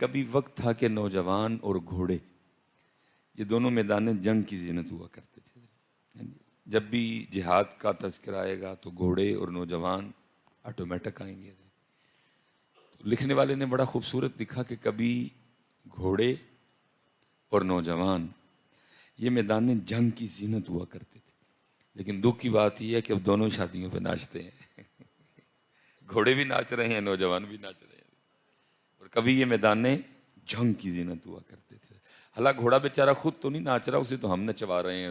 کبھی وقت تھا کہ نوجوان اور گھوڑے یہ دونوں میدان جنگ کی زینت ہوا کرتے تھے۔ جب بھی جہاد کا تذکرہ آئے گا تو گھوڑے اور نوجوان آٹومیٹک آئیں گے۔ لکھنے والے نے بڑا خوبصورت لکھا کہ کبھی گھوڑے اور نوجوان یہ میدان جنگ کی زینت ہوا کرتے تھے، لیکن دکھ کی بات یہ ہے کہ اب دونوں شادیوں پہ ناچتے ہیں۔ گھوڑے بھی ناچ رہے ہیں، نوجوان بھی ناچ رہے ہیں، اور کبھی یہ میدان جنگ کی زینت ہوا کرتے تھے۔ حالانکہ گھوڑا بیچارہ خود تو نہیں ناچ رہا، اسے تو ہم نچوا رہے ہیں۔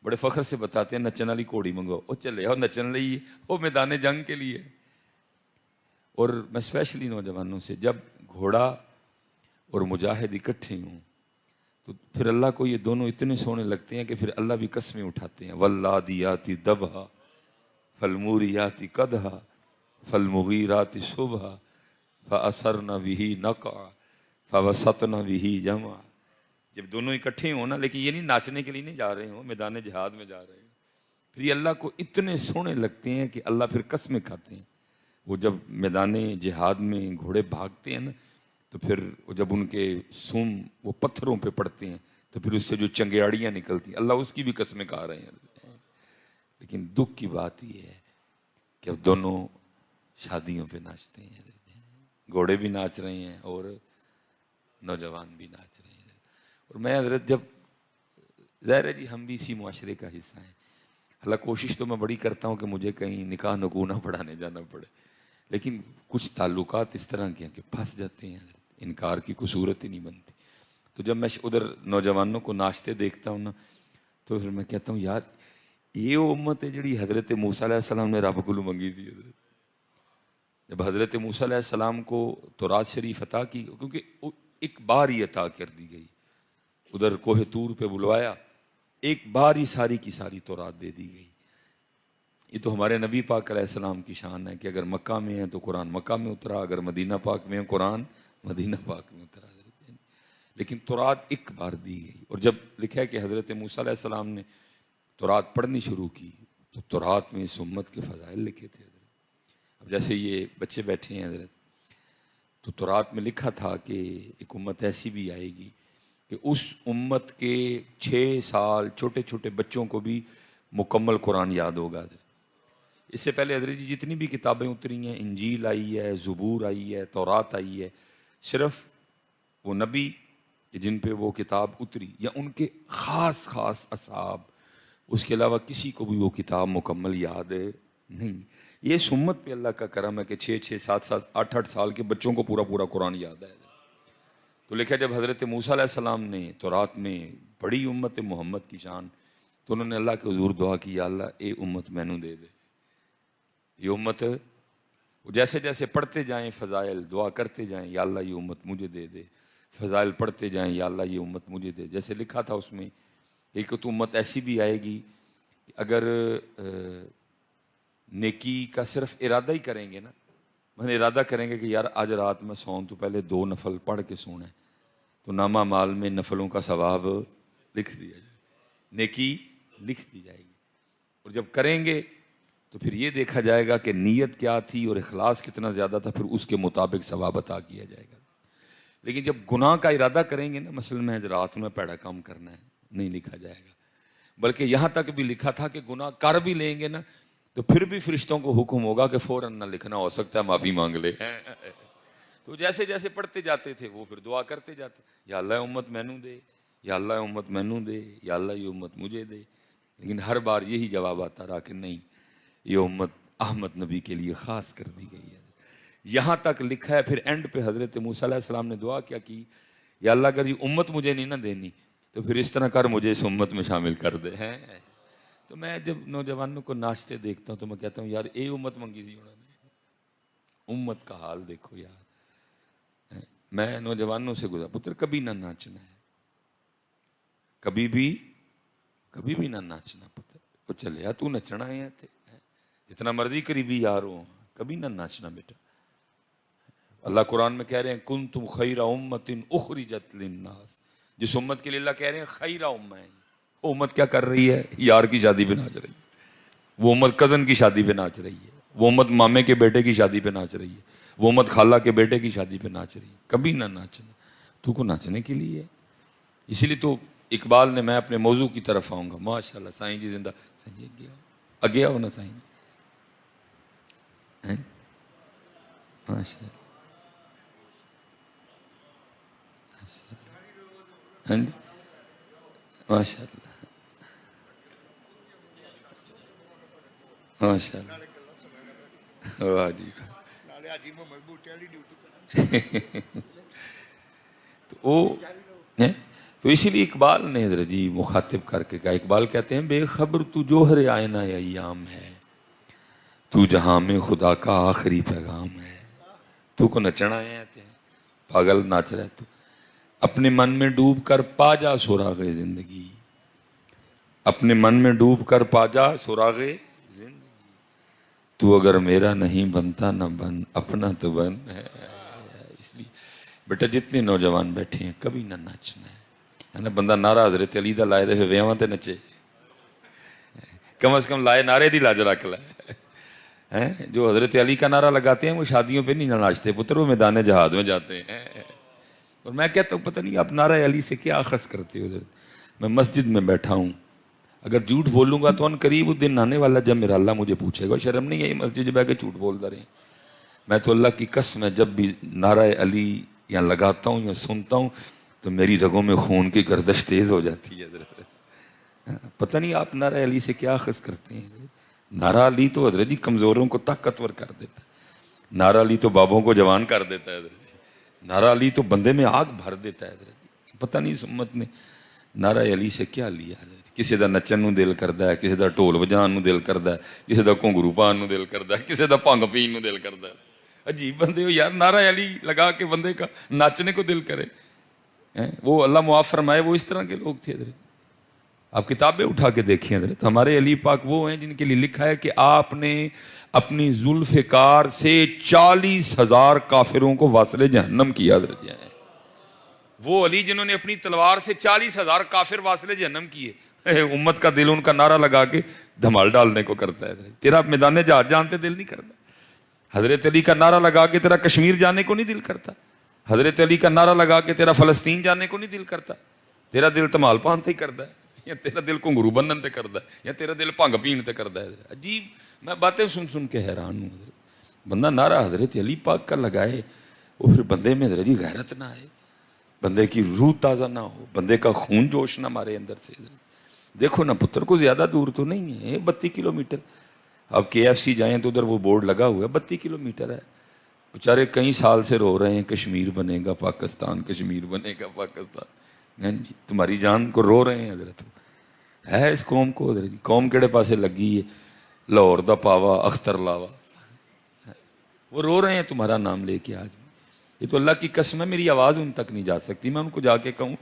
بڑے فخر سے بتاتے ہیں نچن والی گھوڑی منگواؤ، وہ چلے اور نچن لئی وہ میدان جنگ کے لیے۔ اور میں اسپیشلی نوجوانوں سے، جب گھوڑا اور مجاہد اکٹھے ہوں تو پھر اللہ کو یہ دونوں اتنے سونے لگتے ہیں کہ پھر اللہ بھی قسمیں اٹھاتے ہیں۔ والعادیات ضبحا فالموریات قدحا فالمغیرات صبحا فأثرن به نقعا فوسطن به جمعا۔ جب دونوں اکٹھے ہوں نا، لیکن یہ نہیں ناچنے کے لیے نہیں جا رہے ہوں، میدان جہاد میں جا رہے ہیں، پھر یہ اللہ کو اتنے سونے لگتے ہیں کہ اللہ پھر قسمیں کھاتے ہیں۔ وہ جب میدان جہاد میں گھوڑے بھاگتے ہیں نا، تو پھر جب ان کے سوم وہ پتھروں پہ پڑتے ہیں تو پھر اس سے جو چنگیاڑیاں نکلتی ہیں، اللہ اس کی بھی قسمیں کھا رہے ہیں۔ لیکن دکھ کی بات یہ ہے کہ اب دونوں شادیوں پہ ناچتے ہیں، گھوڑے بھی ناچ رہے ہیں اور نوجوان بھی ناچ رہے ہیں۔ اور میں حضرت جب ظاہر ہے جی ہم بھی اسی معاشرے کا حصہ ہیں، حالانکہ کوشش تو میں بڑی کرتا ہوں کہ مجھے کہیں نکاح نکوح نہ پڑھانے جانا پڑے، لیکن کچھ تعلقات اس طرح کے ہیں کہ پھنس جاتے ہیں، انکار کی کوئی صورت ہی نہیں بنتی۔ تو جب میں ادھر نوجوانوں کو ناچتے دیکھتا ہوں نا، تو پھر میں کہتا ہوں یار یہ وہ امت ہے جڑی حضرت موسیٰ علیہ السلام نے رب کو منگی تھی۔ حضرت جب حضرت موسیٰ علیہ السلام کو تورات شریف عطا کی، کیونکہ ایک بار ہی عطا کر دی گئی، ادھر کوہ طور پہ بلوایا، ایک بار ہی ساری کی ساری تورات دے دی گئی۔ یہ تو ہمارے نبی پاک علیہ السلام کی شان ہے کہ اگر مکہ میں ہے تو قرآن مکہ میں اترا، اگر مدینہ پاک میں ہے قرآن مدینہ پاک میں اترا۔ لیکن تورات ایک بار دی گئی، اور جب لکھا ہے کہ حضرت موسیٰ علیہ السلام نے تورات پڑھنی شروع کی تو تورات میں اس امت کے فضائل لکھے تھے۔ اب جیسے یہ بچے بیٹھے ہیں حضرت، تو تورات میں لکھا تھا کہ ایک امت ایسی بھی آئے گی کہ اس امت کے 6 سال چھوٹے چھوٹے بچوں کو بھی مکمل قرآن یاد ہوگا۔ اس سے پہلے حضرت جی جتنی بھی کتابیں اتری ہیں، انجیل آئی ہے، زبور آئی ہے، تورات آئی ہے، صرف وہ نبی جن پہ وہ کتاب اتری یا ان کے خاص خاص اصحاب، اس کے علاوہ کسی کو بھی وہ کتاب مکمل یاد نہیں۔ یہ سمت پہ اللہ کا کرم ہے کہ 6 7 8 8 سال کے بچوں کو پورا پورا قرآن یاد ہے۔ تو لکھا جب حضرت موسیٰ علیہ السلام نے تورات میں بڑی امت محمد کی شان، تو انہوں نے اللہ کے حضور دعا کی، یا اللہ اے امت مینوں دے دے۔ یہ امت جیسے جیسے پڑھتے جائیں فضائل، دعا کرتے جائیں یا اللہ یہ امت مجھے دے دے، فضائل پڑھتے جائیں یا اللہ یہ امت مجھے دے۔ جیسے لکھا تھا اس میں ایک تو امت ایسی بھی آئے گی کہ اگر نیکی کا صرف ارادہ ہی کریں گے نا، میں ارادہ کریں گے کہ یار آج رات میں سوؤں تو پہلے 2 نفل پڑھ کے سونا ہے، تو نامہ مال میں نفلوں کا ثواب لکھ دیا جائے، نیکی لکھ دی جائے گی۔ اور جب کریں گے تو پھر یہ دیکھا جائے گا کہ نیت کیا تھی اور اخلاص کتنا زیادہ تھا، پھر اس کے مطابق ثواب عطا کیا جائے گا۔ لیکن جب گناہ کا ارادہ کریں گے نا، مثلا میں رات میں پیڑا کام کرنا ہے، نہیں لکھا جائے گا۔ بلکہ یہاں تک بھی لکھا تھا کہ گناہ کر بھی لیں گے نا تو پھر بھی فرشتوں کو حکم ہوگا کہ فوراً نہ لکھنا، ہو سکتا ہے معافی مانگ لے۔ تو جیسے جیسے پڑھتے جاتے تھے وہ پھر دعا کرتے جاتے، یا اللہ امت مینوں دے، یا اللہ امت مینوں دے، یا اللہ یہ امت مجھے دے۔ لیکن ہر بار یہی جواب آتا رہا کہ نہیں، یہ امت احمد نبی کے لیے خاص کر دی گئی ہے۔ یہاں تک لکھا ہے پھر اینڈ پہ حضرت موسیٰ علیہ السلام نے دعا کیا کی، یا اللہ اگر یہ امت مجھے نہیں نہ دینی تو پھر اس طرح کر مجھے اس امت میں شامل کر دے۔ تو میں جب نوجوانوں کو ناچتے دیکھتا ہوں تو میں کہتا ہوں یار اے امت منگی سی ہونا نے، امت کا حال دیکھو یار۔ میں نوجوانوں سے گزارا پتر کبھی نہ ناچنا ہے، کبھی بھی نہ ناچنا پتر، وہ چلے یا تو نچنا ہے تے جتنا مرضی قریبی یار ہو، کبھی نہ ناچنا بیٹا۔ اللہ قرآن میں کہہ رہے ہیں کنتم خیر امت اخرجت للناس، جس امت کے لیے اللہ کہہ رہے ہیں خیر امت ہے، وہ امت کیا کر رہی ہے؟ یار کی شادی پہ ناچ رہی ہے، وہ امت کزن کی شادی پہ ناچ رہی ہے، وہ امت مامے کے بیٹے کی شادی پہ ناچ رہی ہے، وہ امت خالہ کے بیٹے کی شادی پہ ناچ رہی ہے۔ کبھی نہ ناچنا۔ تو کو ناچنے کے لیے ہے. اسی لیے تو اقبال نے میں اپنے موضوع کی طرف آؤں گا. ماشاء اللہ سائیں جی زندہ. سائیں جی اگے آؤ نا سائیں. ماشاء اللہ. ہاں جی ماشاء اللہ ماشاء اللہ. واہ جی تو اسی لیے اقبال نے حضرت جی مخاطب کر کے کہا. اقبال کہتے ہیں بے خبر تو جوہر آئینہ ایام ہے، تو جہاں میں خدا کا آخری پیغام ہے. تو کو نچنا آئے ہیں پاگل ناچ رہے. تو اپنے من میں ڈوب کر پا جا سراغ زندگی، اپنے من میں ڈوب کر پا جا سراغ زندگی. تو اگر میرا نہیں بنتا نہ بن، اپنا تو بن ہے. اس لیے بیٹا جتنے نوجوان بیٹھے ہیں کبھی نہ ناچنا ہے نا. بندہ نعرہ حضرت علی دا لائے دے ویواں تے نچے، کم از کم لائے نعرے دی لاج رکھ لائے. جو حضرت علی کا نعرہ لگاتے ہیں وہ شادیوں پہ نہیں ناچتے پتر، وہ میدان جہاد میں جاتے ہیں. اور میں کہتا ہوں پتہ نہیں آپ نعرہ علی سے کیا اخذ کرتے ہو. میں مسجد میں بیٹھا ہوں، اگر جھوٹ بولوں گا تو ان قریب اس دن آنے والا جب میرا اللہ مجھے پوچھے گا. شرم نہیں ہے مسجد بیٹھ کے جھوٹ بولتا رہے. میں تو اللہ کی قسم ہے جب بھی نعرہ علی یا لگاتا ہوں یا سنتا ہوں تو میری رگوں میں خون کی گردش تیز ہو جاتی ہے. پتہ نہیں آپ نعرہ علی سے کیا اخذ کرتے ہیں. نعرہ علی تو حضرت جی کمزوروں کو طاقتور کر دیتا ہے. نعرہ علی تو بابوں کو جوان کر دیتا ہے. حضرت جی نعرہ علی تو بندے میں آگ بھر دیتا ہے. حضرت جی پتہ نہیں اس امت نے نعرہ علی سے کیا لیا. حضرت جی کسی دا نچن نو دل کردا ہے، کسی دا ڈھول وجان نو دل کردا ہے، کسی دا گھنگرو پان نو دل کردا ہے، کسی دا بھنگ پین نو دل کردا ہے. عجیب بندے ہو یار. نعرہ علی لگا کے بندے کا ناچنے کو دل کرے. وہ اللہ معاف فرمائے وہ اس طرح کے لوگ تھے. حضرت آپ کتابیں اٹھا کے دیکھیں حضرت، ہمارے علی پاک وہ ہیں جن کے لیے لکھا ہے کہ آپ نے اپنی زلف کار سے 40,000 کافروں کو واصل جہنم کیا. حضرت جی وہ علی جنہوں نے اپنی تلوار سے 40,000 کافر واصل جہنم کیے. امت کا دل ان کا نعرہ لگا کے دھمال ڈالنے کو کرتا ہے. تیرا میدان جہاد جانتے دل نہیں کرتا. حضرت علی کا نعرہ لگا کے تیرا کشمیر جانے کو نہیں دل کرتا. حضرت علی کا نعرہ لگا کے تیرا فلسطین جانے کو نہیں دل کرتا. تیرا دل تمال پانتے ہی کرتا ہے، یا تیرا دل گھنگرو بنن تے کردا ہے، یا تیرا دل بھنگ پین تے کردا ہے. عجیب میں باتیں سن کے حیران ہوں. حضرت بندہ نعرہ حضرت علی پاک کا لگائے وہ پھر بندے میں حضرت جی غیرت نہ آئے، بندے کی روح تازہ نہ ہو، بندے کا خون جوش نہ مارے اندر سے. دیکھو نا پتر کو زیادہ دور تو نہیں ہے، 32 کلومیٹر. اب KFC جائیں تو ادھر وہ بورڈ لگا ہوا ہے 32 کلومیٹر ہے. بیچارے کئی سال سے رو رہے ہیں کشمیر بنے گا پاکستان، کشمیر بنے گا پاکستان. جی تمہاری جان کو رو رہے ہیں. حضرت ہے اس قوم کو حضرت جی قوم کہڑے پاسے لگی ہے، لاہور دا پاوا اختر لاوا، وہ رو رہے ہیں تمہارا نام لے کے. آج یہ تو اللہ کی قسم ہے میری آواز ان تک نہیں جا سکتی. میں ان کو جا کے کہوں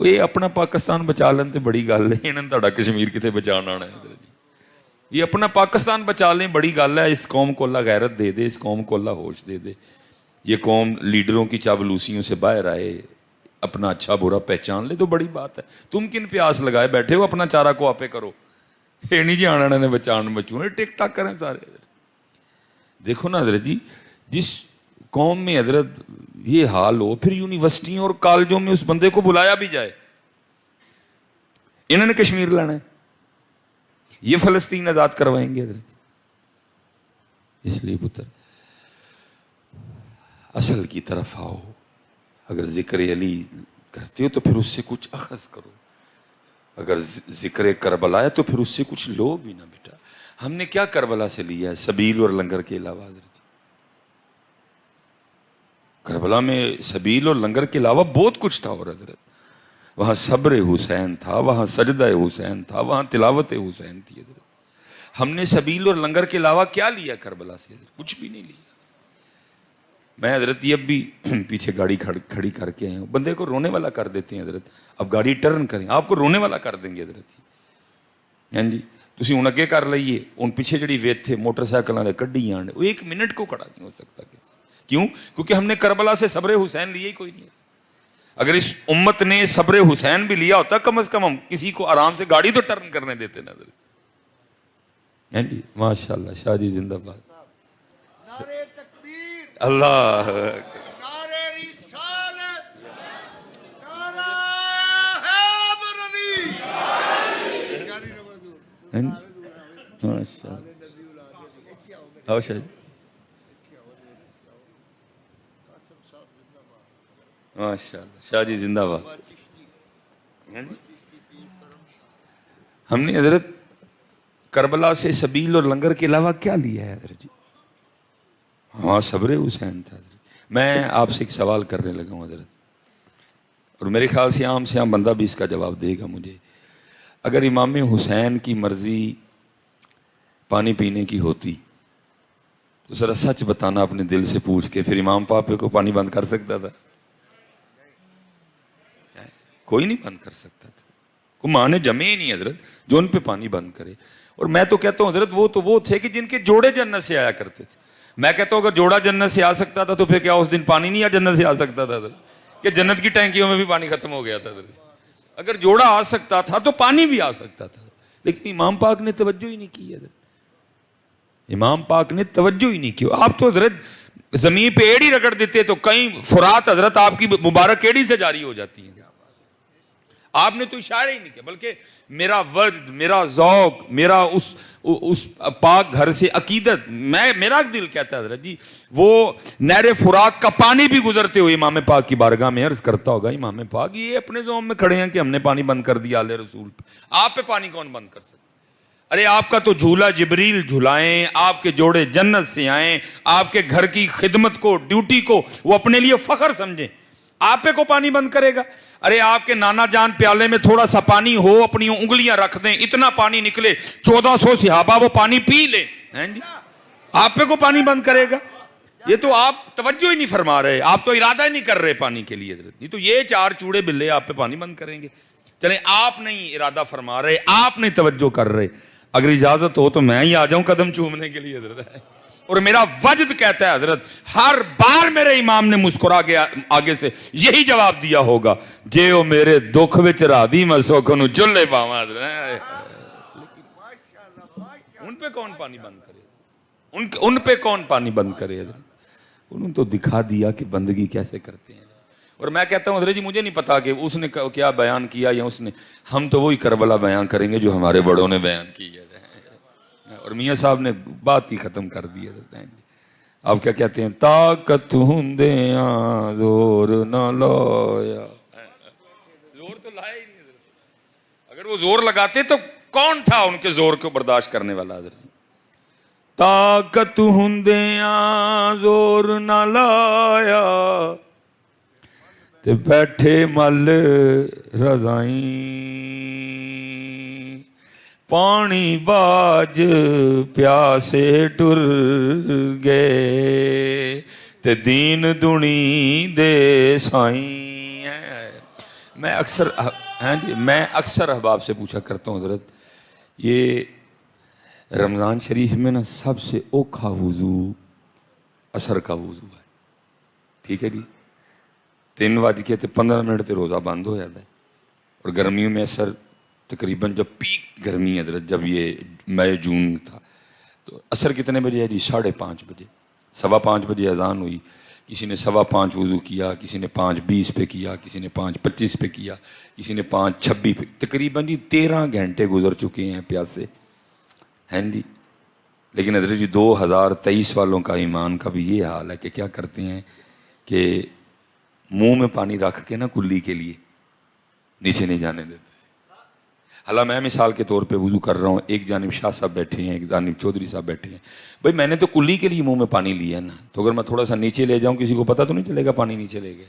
یہ اپنا پاکستان بچا لیں تو بڑی گل ہے، انہوں نے تہاڈا کشمیر کتے بچان آنا ہے. حضرت جی یہ اپنا پاکستان بچا لیں بڑی گل ہے. اس قوم کو اللہ غیرت دے دے، اس قوم کو اللہ ہوش دے دے. یہ قوم لیڈروں کی چاپلوسیوں سے باہر آئے، اپنا اچھا برا پہچان لے تو بڑی بات ہے. تم کن پیاس لگائے بیٹھے ہو، اپنا چارہ کو آپے کرو. یہ نہیں جی آنا نے بچان بچوں ٹک ٹاک کریں سارے. دیکھو نا حضرت جی جس قوم میں حضرت یہ حال ہو، پھر یونیورسٹیوں اور کالجوں میں اس بندے کو بلایا بھی جائے. انہوں نے کشمیر لانا ہے، یہ فلسطین آزاد کروائیں گے. حضرت اس لیے پتر اصل کی طرف آؤ. اگر ذکر علی کرتے ہو تو پھر اس سے کچھ اخذ کرو. اگر ذکر کربلا ہے تو پھر اس سے کچھ لو بھی نہ. بیٹا ہم نے کیا کربلا سے لیا ہے سبیل اور لنگر کے علاوہ؟ حضرت کربلا میں سبیل اور لنگر کے علاوہ بہت کچھ تھا. اور حضرت وہاں صبر حسین تھا، وہاں سجدہ حسین تھا، وہاں تلاوت حسین تھی. حضرت ہم نے سبیل اور لنگر کے علاوہ کیا لیا کربلا سے؟ حضرت کچھ بھی نہیں لیا. میں حضرت اب بھی پیچھے گاڑی کھڑی کر کے آئے ہوں، بندے کو رونے والا کر دیتے ہیں. حضرت اب گاڑی ٹرن کریں آپ کو رونے والا کر دیں گے. حضرت جی تسی ہوں اگے کر لئیے، ان پیچھے جڑی ویت تھے موٹر سائیکل والے کڈی آنے، وہ 1 منٹ کو کھڑا نہیں ہو سکتا. کیوں؟ کیونکہ ہم نے کربلا سے صبر حسین لیے ہی کوئی نہیں. اگر اس امت نے صبر حسین بھی لیا ہوتا کم از کم ہم کسی کو آرام سے گاڑی تو ٹرن کرنے دیتے نا. حضرت جی ماشاء اللہ شاہ جی زندہ باد. اللہ ماشاء اللہ شاہ جی، ماشاء اللہ شاہ جی زندہ باد۔ ہم نے حضرت کربلا سے سبیل اور لنگر کے علاوہ کیا لیا ہے حضرت جی؟ ہاں صبر حسین تھا حضرت۔ میں آپ سے ایک سوال کرنے لگا ہوں حضرت، اور میرے خیال سے عام سے عام بندہ بھی اس کا جواب دے گا مجھے۔ اگر امام حسین کی مرضی پانی پینے کی ہوتی تو ذرا سچ بتانا اپنے دل سے پوچھ کے، پھر امام پاک کو پانی بند کر سکتا تھا؟ کوئی نہیں بند کر سکتا تھا، کوئی ماں نے جمے ہی نہیں حضرت جو ان پہ پانی بند کرے۔ اور میں تو کہتا ہوں حضرت وہ تھے کہ جن کے جوڑے جنت سے آیا کرتے تھے۔ میں کہتا ہوں اگر جوڑا جنت سے آ سکتا تھا تو پھر کیا اس دن پانی نہیں جنت سے آ سکتا تھا حضرت؟ کہ جنت کی ٹینکیوں میں بھی پانی ختم ہو گیا تھا حضرت۔ اگر جوڑا آ سکتا تھا تو پانی بھی آ سکتا تھا، لیکن امام پاک نے توجہ ہی نہیں کی حضرت، امام پاک نے توجہ ہی نہیں کی۔ آپ تو حضرت زمین پہ ایڑی رگڑ دیتے تو کئی فرات حضرت آپ کی مبارک ایڑی سے جاری ہو جاتی ہیں۔ آپ نے تو اشارہ ہی نہیں کیا، بلکہ میرا ورد، میرا ذوق، میرا اس پاک گھر سے عقیدت، میرا دل کہتا ہے حضرت جی وہ نہر فرات کا پانی بھی گزرتے ہوئے امام پاک کی بارگاہ میں عرض کرتا ہوگا امام پاک یہ اپنے ذوق میں کھڑے ہیں کہ ہم نے پانی بند کر دیا آلِ رسول پہ، آپ پہ پانی کون بند کر سکتا؟ ارے آپ کا تو جھولا جبریل جھلائیں، آپ کے جوڑے جنت سے آئیں، آپ کے گھر کی خدمت کو، ڈیوٹی کو وہ اپنے لیے فخر سمجھیں، آپ پہ کو پانی بند کرے گا؟ ارے آپ کے نانا جان پیالے میں تھوڑا سا پانی ہو، اپنی انگلیاں رکھ دیں، اتنا پانی نکلے 1400 صحابہ وہ پانی پی لیں، آپ پہ کو پانی بند کرے گا؟ یہ تو آپ توجہ ہی نہیں فرما رہے، آپ تو ارادہ ہی نہیں کر رہے پانی کے لیے حضرت۔ یہ تو یہ 4 چوڑے بلے آپ پہ پانی بند کریں گے؟ چلیں آپ نہیں ارادہ فرما رہے، آپ نہیں توجہ کر رہے، اگر اجازت ہو تو میں ہی آ جاؤں قدم چومنے کے لیے حضرت۔ اور میرا وجد کہتا ہے حضرت ہر بار میرے امام نے مسکرا گیا آگے سے یہی جواب دیا ہوگا، جے او میرے دکھ وچ راضی میں سکھ نو چلے پاواں۔ ان پہ کون پانی بند کرے؟ ان پہ کون پانی بند کرے حضرت؟ انہوں نے تو دکھا دیا کہ بندگی کیسے کرتے ہیں۔ اور میں کہتا ہوں حضرت جی مجھے نہیں پتا کہ اس نے کیا بیان کیا یا اس نے، ہم تو وہی کربلا بیان کریں گے جو ہمارے بڑوں نے بیان کی ہے۔ اور میاں صاحب نے بات ہی ختم کر دی ہے۔ آپ کیا کہتے ہیں؟ طاقت ہوندیاں زور نہ لایا، زور تو لایا ہی نہیں۔ اگر وہ زور لگاتے تو کون تھا ان کے زور کو برداشت کرنے والا حضرت؟ طاقت ہوندیاں زور نہ لایا تے بیٹھے مل رضائیں، پانی باج پیاسے ٹر گئے تے دین دنی دے سائیں۔ میں اکثر احباب سے پوچھا کرتا ہوں حضرت یہ رمضان شریف میں نا سب سے اوکھا وضو عصر کا وضو ہے، ٹھیک ہے جی؟ 3:15 تے روزہ بند ہو جاتا ہے، اور گرمیوں میں عصر تقریباً جب پیک گرمی حضرت جب یہ مئی جون تھا تو عصر کتنے بجے ہے جی؟ 5:30 بجے، 5:15 بجے اذان ہوئی، کسی نے 5:15 وضو کیا، کسی نے 5:20 پہ کیا، کسی نے 5:25 پہ کیا، کسی نے 5:26 پہ، تقریباً جی 13 گھنٹے گزر چکے ہیں پیاسے ہیں جی۔ لیکن حضرت جی 2023 والوں کا ایمان کا بھی یہ حال ہے کہ کیا کرتے ہیں کہ منہ میں پانی رکھ کے نا کلی کے لیے نیچے نہیں جانے دیتے۔ حالانکہ میں مثال کے طور پہ وضو کر رہا ہوں، ایک جانب شاہ صاحب بیٹھے ہیں، ایک جانب چودھری صاحب بیٹھے ہیں، بھائی میں نے تو کلی کے لیے منہ میں پانی لیا نا، تو اگر میں تھوڑا سا نیچے لے جاؤں کسی کو پتہ تو نہیں چلے گا پانی نیچے لے گئے،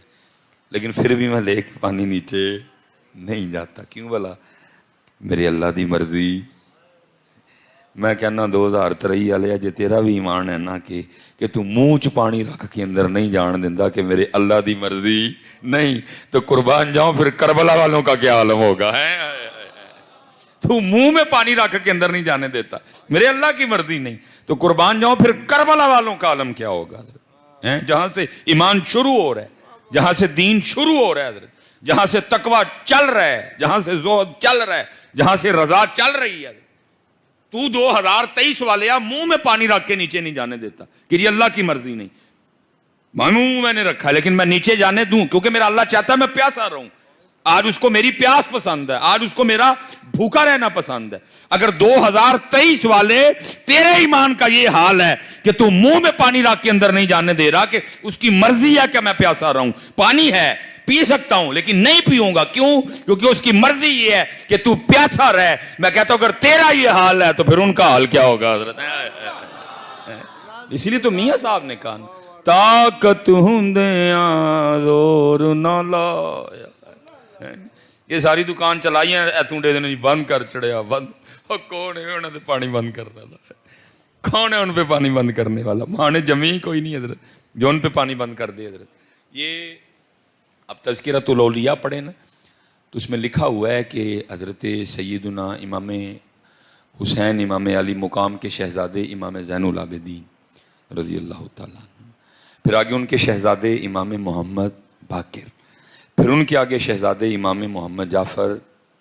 لیکن پھر بھی میں لے کے پانی نیچے نہیں جاتا۔ کیوں بلا؟ میرے اللہ دی مرضی۔ میں کہنا 2023 والے جے تیرا بھی ایمان ہے نا کہ تو منہ چ پانی رکھ کے اندر نہیں جان دیندا کہ میرے اللہ دی مرضی نہیں، تو قربان جاؤں پھر کربلا والوں کا کیا عالم ہوگا؟ تو منہ میں پانی رکھ کے اندر نہیں جانے دیتا، میرے اللہ کی مرضی نہیں، تو قربان جاؤں پھر کربلا والوں کا عالم کیا ہوگا؟ جہاں سے ایمان شروع ہو رہا ہے، جہاں سے دین شروع ہو رہا ہے حضرت، جہاں سے تقوی چل رہا ہے، جہاں سے زہد چل رہا ہے، جہاں سے رضا چل رہی ہے، تو 2023 والے منہ میں پانی رکھ کے نیچے نہیں جانے دیتا کہ یہ اللہ کی مرضی نہیں۔ منہ میں نے رکھا لیکن میں نیچے جانے دوں کیونکہ میرا اللہ چاہتا ہے میں پیاسا رہوں۔ آج اس کو میری پیاس پسند ہے, آج اس کو میرا بھوکا رہنا پسند ہے. اگر 2023 والے تیرے ایمان کا یہ حال ہے کہ تو منہ میں پانی رکھ کے اندر نہیں جانے دے رہا کہ اس کی مرضی ہے کہ میں پیاسا رہوں, پانی ہے پی سکتا ہوں لیکن نہیں پیوں گا, کیوں؟ کیونکہ اس کی مرضی یہ ہے کہ تو پیاسا رہ. میں کہتا ہوں اگر تیرا یہ حال ہے تو پھر ان کا حال کیا ہوگا حضرت. اسی لیے تو میاں صاحب نے کہا طاقت ہوندیاں زور نہ لایا, یہ ساری دکان چلائی ہیں ایتھونڈے دن جی بند کر چڑیا بند. کون ہے انہوں نے پانی بند کرنا تھا, کون ہے ان پہ پانی بند کرنے والا؟ ماں نے جمی کوئی نہیں حضرت جو ان پہ پانی بند کر دے حضرت. یہ اب تذکرۃ الاولیاء پڑھیں نا تو اس میں لکھا ہوا ہے کہ حضرت سیدنا امام حسین امام علی مقام کے شہزادے امام زین العابدین رضی اللہ تعالیٰ عنہ, پھر آگے ان کے شہزادے امام محمد باقر, پھر ان کے آگے شہزادے امام محمد جعفر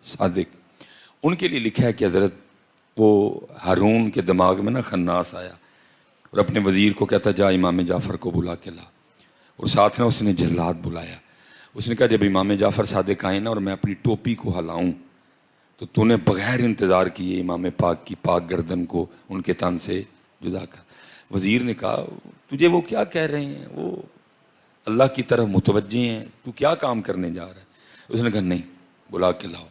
صادق. ان کے لیے لکھا ہے کہ حضرت وہ ہارون کے دماغ میں نا خناس آیا اور اپنے وزیر کو کہتا جا امام جعفر کو بلا کے لا, اور ساتھ میں اس نے جلاد بلایا. اس نے کہا جب امام جعفر صادق آئے نا اور میں اپنی ٹوپی کو ہلاؤں تو نے بغیر انتظار کیے امام پاک کی پاک گردن کو ان کے تن سے جدا کر. وزیر نے کہا تجھے وہ کیا کہہ رہے ہیں, وہ اللہ کی طرف متوجہ ہیں, تو کیا کام کرنے جا رہا ہے؟ اس نے کہا نہیں بلا کے لاؤ.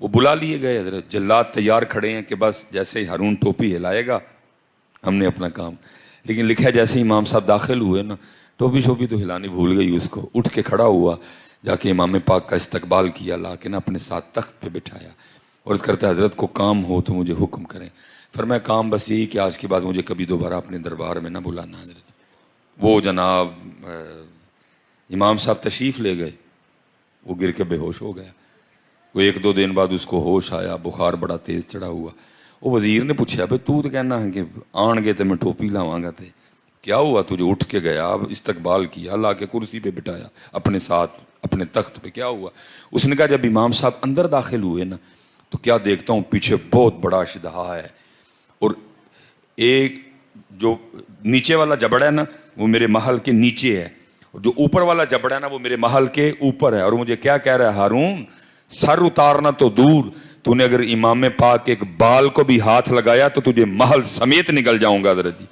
وہ بلا لیے گئے حضرت, جلاد تیار کھڑے ہیں کہ بس جیسے ہی ہارون ٹوپی ہلائے گا ہم نے اپنا کام. لیکن لکھا ہے جیسے امام صاحب داخل ہوئے نا ٹوپی شوپی تو ہلانی بھول گئی اس کو, اٹھ کے کھڑا ہوا, جا کے امام پاک کا استقبال کیا, لا کے نا اپنے ساتھ تخت پہ بٹھایا اور اس کرتا حضرت کو کام ہو تو مجھے حکم کریں. فرمایا کام بس یہی کہ آج کے بعد مجھے کبھی دوبارہ اپنے دربار میں نہ بلانا حضرت. وہ جناب امام صاحب تشریف لے گئے, وہ گر کے بے ہوش ہو گیا. وہ 1-2 دن بعد اس کو ہوش آیا, بخار بڑا تیز چڑھا ہوا. وہ وزیر نے پوچھا بھائی تو کہنا ہے کہ آن گے تو میں ٹوپی لاواں گا, تے کیا ہوا تجھے؟ اٹھ کے گیا, استقبال کیا, لا کے کرسی پہ بٹھایا اپنے ساتھ اپنے تخت پہ, کیا ہوا؟ اس نے کہا جب امام صاحب اندر داخل ہوئے نا تو کیا دیکھتا ہوں پیچھے بہت بڑا اشتہا ہے, اور ایک جو نیچے والا جبڑا ہے نا وہ میرے محل کے نیچے ہے, اور جو اوپر والا جبڑا ہے نا وہ میرے محل کے اوپر ہے. اور مجھے کیا کہہ رہا ہے ہارون, سر اتارنا تو دور, تو نے اگر امام پاک ایک بال کو بھی ہاتھ لگایا تو تجھے محل سمیت نکل جاؤں گا حضرت جی.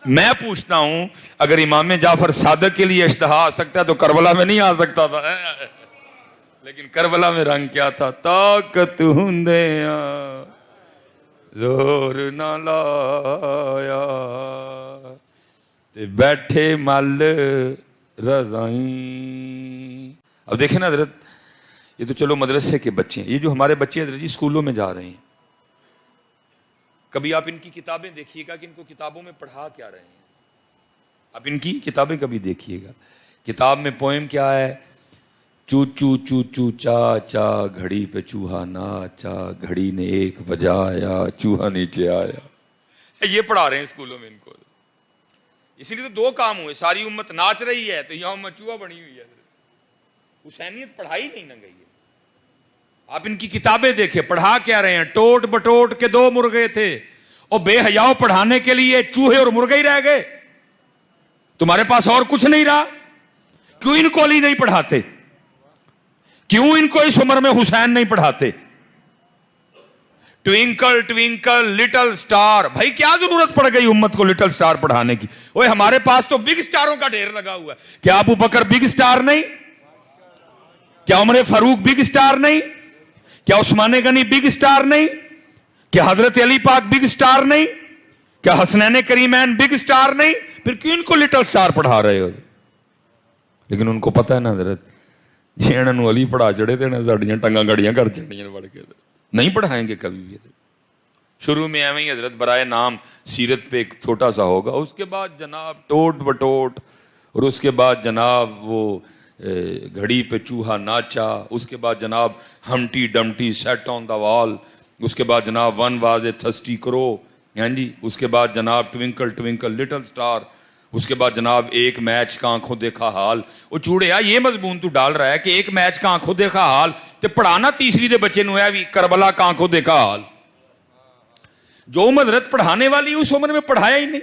میں پوچھتا ہوں اگر امام جعفر صادق کے لیے اشتہا آ سکتا ہے تو کربلا میں نہیں آ سکتا تھا؟ لیکن کربلا میں رنگ کیا تھا, طاقت ہوندیاں زور نہ لایا تے بیٹھے مل رضائیں. اب دیکھیں نا حضرت, یہ تو چلو مدرسے کے بچے ہیں, یہ جو ہمارے بچے حضرت جی اسکولوں میں جا رہے ہیں, کبھی آپ ان کی کتابیں دیکھیے گا کہ ان کو کتابوں میں پڑھا کیا رہے ہیں. آپ ان کی کتابیں کبھی دیکھیے گا, کتاب میں پوئم کیا ہے, چو چو چو چو چا چا گھڑی پہ چوہا ناچا, گھڑی نے 1 بجایا چوہا نیچے آیا. یہ پڑھا رہے ہیں اسکولوں میں ان کو. اسی لیے تو 2 کام ہوئے, ساری امت ناچ رہی ہے تو یہاں امت چوہا بنی ہوئی ہے. حسینیت پڑھائی نہیں نہ گئی ہے. آپ ان کی کتابیں دیکھیں پڑھا کیا رہے ہیں, ٹوٹ بٹوٹ کے 2 مرغے تھے, اور بے حیاؤ پڑھانے کے لیے چوہے اور مرغے ہی رہ گئے. تمہارے پاس اور کچھ نہیں رہا, کیوں ان کو علی نہیں پڑھاتے؟ کیوں ان کو اس عمر میں حسین نہیں پڑھاتے؟ ٹوینکل ٹوینکل لٹل سٹار, بھائی کیا ضرورت پڑ گئی امت کو لٹل سٹار پڑھانے کی؟ اوے ہمارے پاس تو بگ سٹاروں کا ڈھیر لگا ہوا ہے. کیا ابو بکر بگ سٹار نہیں؟ کیا عمر فاروق بگ سٹار نہیں؟ کیا عثمان غنی بگ سٹار نہیں؟ کیا حضرت علی پاک بگ سٹار نہیں؟ کیا حسنین کریمین بگ سٹار نہیں؟ پھر کیوں ان کو لٹل سٹار پڑھا رہے ہو؟ لیکن ان کو پتہ ہے نا حضرت جی انہوں علی پڑھا چڑے تھے نا ساڑیاں ٹنگاں گڑیاں کر چڑیاں بڑھ کے, نہیں پڑھائیں گے کبھی بھی. شروع میں ایویں ہی حضرت برائے نام سیرت پہ ایک چھوٹا سا ہوگا, اس کے بعد جناب ٹوٹ بٹوٹ, اور اس کے بعد جناب وہ گھڑی پہ چوہا ناچا, اس کے بعد جناب ہمٹی ڈمٹی سیٹ آن دا وال, اس کے بعد جناب ون واز اے تھرسٹی کرو, ہاں جی, اس کے بعد جناب ٹوینکل ٹوینکل لٹل سٹار, اس کے بعد جناب 1 میچ کا آنکھوں دیکھا حال. وہ چوڑیا یہ مضمون تو ڈال رہا ہے کہ 1 میچ کا آنکھوں دیکھا حال, تے پڑھانا تیسری دے بچے نو ہے بھی کربلا کا آنکھوں دیکھا حال. جو حضرت پڑھانے والی اس عمر میں پڑھایا ہی نہیں.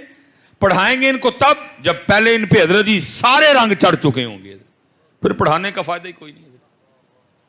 پڑھائیں گے ان کو تب جب پہلے ان پہ حضرت جی سارے رنگ چڑھ چکے ہوں گے, پھر پڑھانے کا فائدہ ہی کوئی نہیں.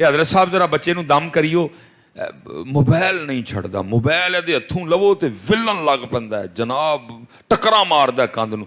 ਇਹ ਹਜ਼ਰਤ ਸਾਹਿਬ ਜਰਾ ਬੱਚੇ ਨੂੰ ਦਮ ਕਰਿਓ, ਮੋਬਾਈਲ ਨਹੀਂ ਛੱਡਦਾ, ਮੋਬਾਈਲ ਇਹਦੇ ਹੱਥੋਂ ਲਵੋ ਤੇ ਵਿਲਣ ਲੱਗ ਪੈਂਦਾ ਹੈ ਜਨਾਬ, ਟਕਰਾ ਮਾਰਦਾ ਕੰਧ ਨੂੰ।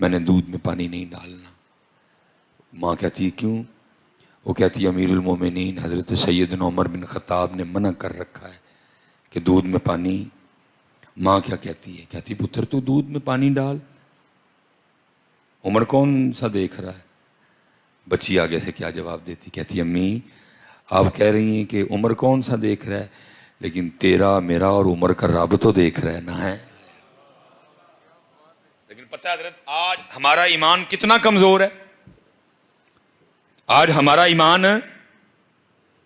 میں نے دودھ میں پانی نہیں ڈالنا. ماں کہتی ہے کیوں؟ وہ کہتی ہے امیر المومنین حضرت سیدنا عمر بن خطاب نے منع کر رکھا ہے کہ دودھ میں پانی. ماں کیا کہتی ہے؟ کہتی پتر تو دودھ میں پانی ڈال. عمر کون سا دیکھ رہا ہے؟ بچی آگے سے کیا جواب دیتی؟ کہتی امی آپ کہہ رہی ہیں کہ عمر کون سا دیکھ رہا ہے، لیکن تیرا میرا اور عمر کا رب تو دیکھ رہا ہے نا. ہے لیکن پتہ ہے حضرت آج ہمارا ایمان کتنا کمزور ہے. آج ہمارا ایمان،